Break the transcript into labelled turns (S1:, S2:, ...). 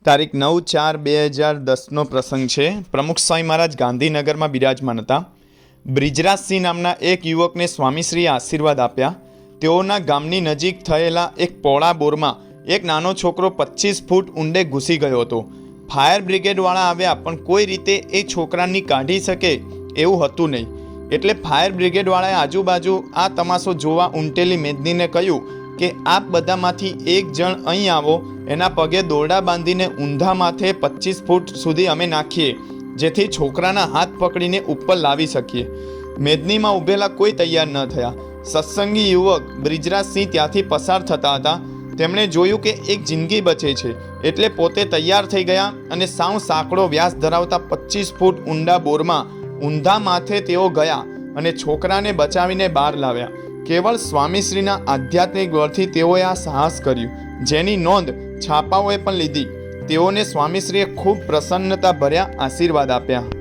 S1: તારીખ 9/4/2010નો પ્રસંગ છે। પ્રમુખ સ્વામી મહારાજ ગાંધીનગરમાં બિરાજમાન હતા। બ્રિજરાજસિંહ નામના એક યુવકને સ્વામીશ્રીએ આશીર્વાદ આપ્યા। તેઓના ગામની નજીક થયેલા એક પોળા બોરમાં એક નાનો છોકરો 25 ફૂટ ઊંડે ઘૂસી ગયો હતો। ફાયર બ્રિગેડવાળા આવ્યા, પણ કોઈ રીતે એ છોકરાને કાઢી શકે એવું હતું નહીં। એટલે ફાયર બ્રિગેડવાળાએ આજુબાજુ આ તમાશો જોવા ઉમટેલી મેદનીને કહ્યું કે આપ બધામાંથી એક જણ અહીં આવો, એના પગે દોરડા બાંધીને ઊંધા માથે 25 ફૂટ સુધી અમે નાખીએ, જેથી છોકરાના હાથ પકડીને ઉપર લાવી શકીએ। મેદનીમાં ઊભેલા કોઈ તૈયાર ન થયા। સત્સંગી યુવક બ્રિજરાજસિંહ ત્યાંથી પસાર થતા હતા। તેમણે જોયું કે એક જિંદગી બચે છે, એટલે પોતે તૈયાર થઈ ગયા અને સાવ સાંકડો વ્યાસ ધરાવતા 25 ફૂટ ઊંડા બોરમાં ઊંધા માથે તેઓ ગયા અને છોકરાને બચાવીને બહાર લાવ્યા। કેવળ સ્વામીશ્રીના આધ્યાત્મિક બળથી તેઓએ આ સાહસ કર્યું, જેની નોંધ છાપાઓએ પણ લીધી। તેઓને સ્વામીશ્રીએ ખૂબ પ્રસન્નતા ભર્યા આશીર્વાદ આપ્યા।